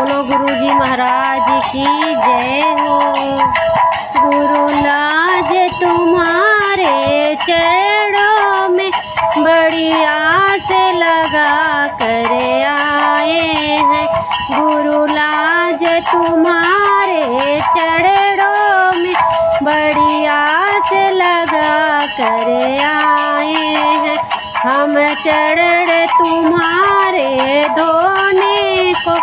बोलो गुरुजी महाराज की जय हो। गुरु लाज तुम्हारे चरणों में बड़ी आस लगा कर आए हैं। गुरु लाज तुम्हारे चरणों में बड़ी आस लगा कर आए हैं। हम चरण तुम्हारे धोने को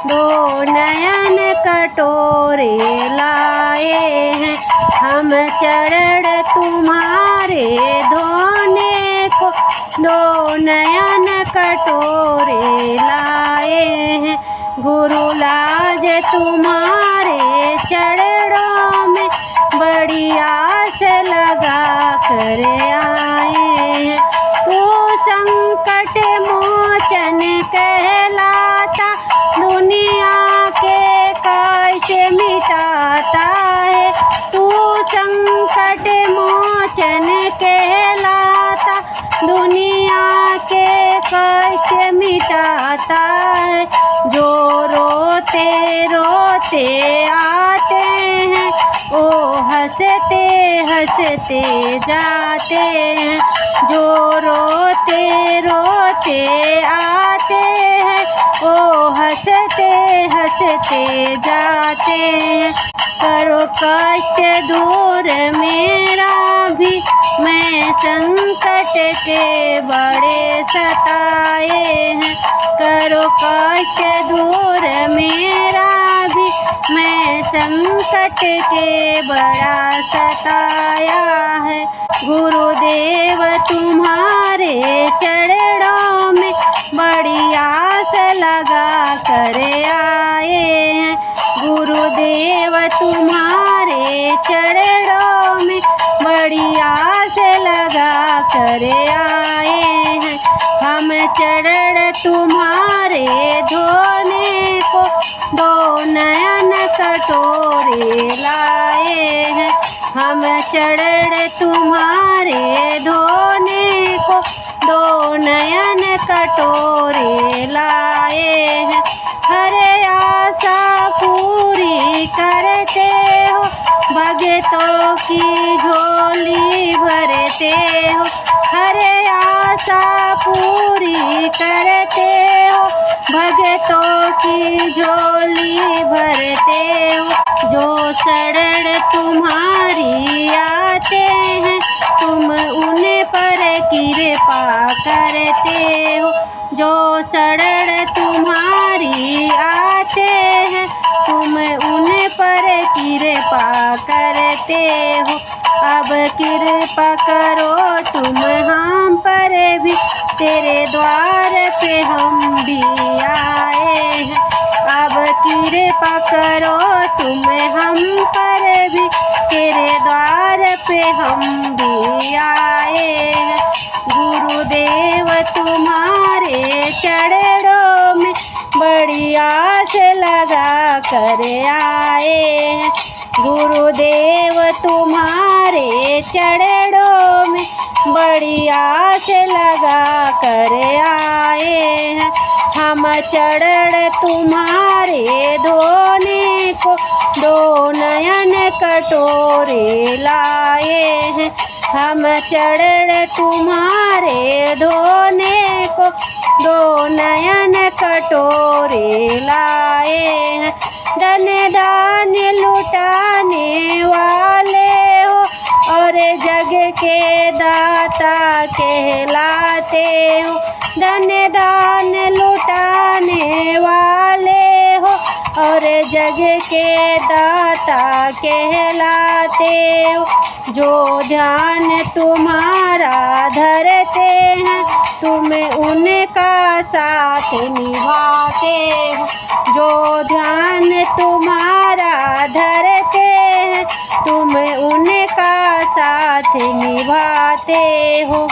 दो नयन कटोरे लाए हैं। हम चरण तुम्हारे धोने को दो नयन कटोरे लाए हैं। गुरु लाज तुम्हारे चरणों में बड़ी आस लगा कर आए हैं। तू संकट मोचन कहलाता, दुनिया के कष्ट मिटाता है। तू संकट मोचन कहलाता, दुनिया के कष्ट मिटाता है। जो रोते रोते आते हैं ओ हंसते हंसते जाते हैं। जो रोते रोते आते हैं ओ हंसते हंसते जाते हैं। करो कष्ट दूर मेरा भी, मैं संकट के बड़े सताए हैं। करो कष्ट दूर मेरा भी, मैं संकट के बड़ा सताया है। गुरुदेव तुम्हारे चरणों में बड़ी आस लगा कर आए हैं। गुरुदेव तुम्हारे चरणों में बड़ी आस लगा कर आए हैं। हम चरण तुम्हारे धोने को दो नयन कटोरे लाए हैं। हम चरण तुम्हारे धोने को दो नयन कटोरे लाए हैं। हर आशा पूरी करते हो, भगतों की झोली भरते हो। हर आशा पूरी करते हो, भगतों की झोली भरते हो। जो शरण तुम्हारी आते हैं, तुम उन पर कृपा करते हो। जो शरण तुम्हारी आते हैं, तुम उन पर कृपा करते हो। अब कृपा करो तुम हम पर भी, तेरे द्वार पे हम भी आए हैं। अब कृपा करो तुम हम पर भी, तेरे द्वार पे हम भी आए हैं। गुरुदेव तुम्हारे चरणों में बड़ी आस लगा कर आए हैं। गुरुदेव तुम्हारे चरणों में बड़ी आस लगा कर आए हैं। हम चरण तुम्हारे धोने को दो नयन कटोरे लाए हैं। हम चरण तुम्हारे धोने को दो नयन कटोरे लाए हैं। धन दान लुटाने वाले हो और जग के दाता कहलाते हो। धन दान लुटाने वाले हो और जग के दाता कहलाते हो। जो ध्यान तुम्हारा धरते हैं, तुम उनका साथ निभाते हो। जो ध्यान तुम्हारा धरते हैं, तुम उनका साथ निभाते हो।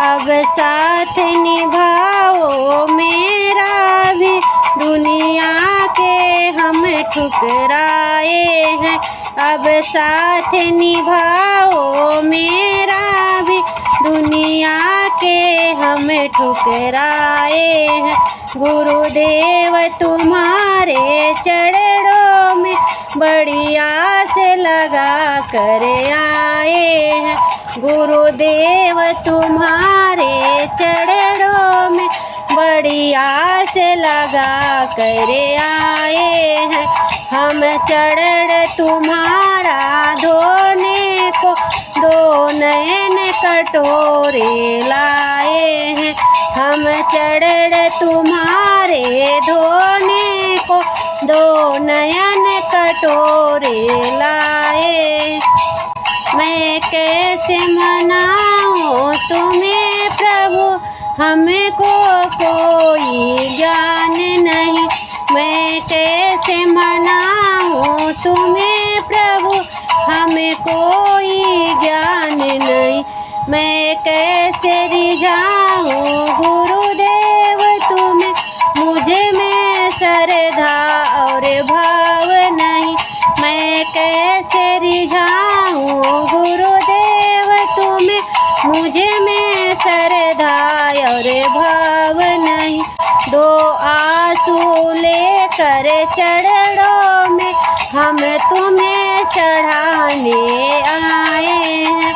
अब साथ निभाओ मेरा भी, दुनिया के हम हमें ठुकराए हैं। अब साथ निभाओ मेरा भी, दुनिया के हमें ठुकराए हैं। गुरुदेव तुम्हारे चरणों में बड़ी आस लगा कर आए हैं। गुरुदेव तुम्हारे चरणों में बड़ी आस लगा कर आए हैं। हम चरण तुम्हारा धोने को दो नयन कटोरे लाए हैं। हम चरण तुम्हारे धोने को दो नयन कटोरे लाए। मैं कैसे मनाऊं तुम्हें प्रभु, हमको कोई ज्ञान नहीं। मैं कैसे मनाऊं तुम्हें प्रभु, हमें कोई ज्ञान नहीं। मैं कैसे रिझाऊं गुरुदेव तुम्हें, मुझे में श्रद्धा और भाव नहीं। मैं कैसे रिझाऊं गुरुदेव तुम्हें, मुझे में श्रद्धा और भाव नहीं। दो आंसू लेकर चरणों में हम तुम्हें चढ़ाने आए हैं।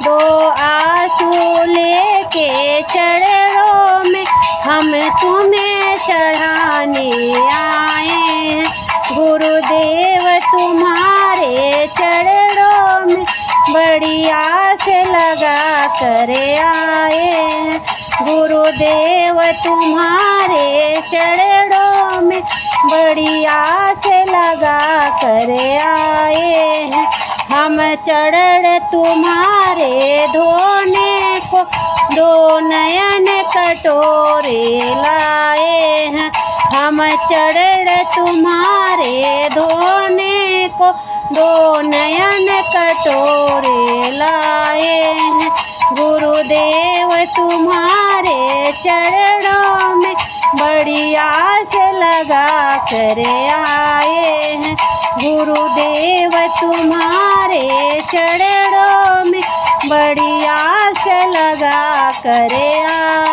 दो आंसू लेके चरणों में हम तुम्हें चढ़ाने आए हैं। गुरुदेव तुम्हारे चरणों में बड़ी आस लगा कर आए हैं। गुरुदेव तुम्हारे चरणों में बड़ी आस लगा कर आए हैं। हम चरण तुम्हारे धोने को दो नयन कटोरे लाए हैं। हम चरण तुम्हारे धोने को दो नयन कटोरे लाए हैं। गुरुदेव तुम्हारे चरणों में बड़ी आस लगा कर आए हैं। गुरुदेव तुम्हारे चरणों में बड़ी आस लगा कर आए।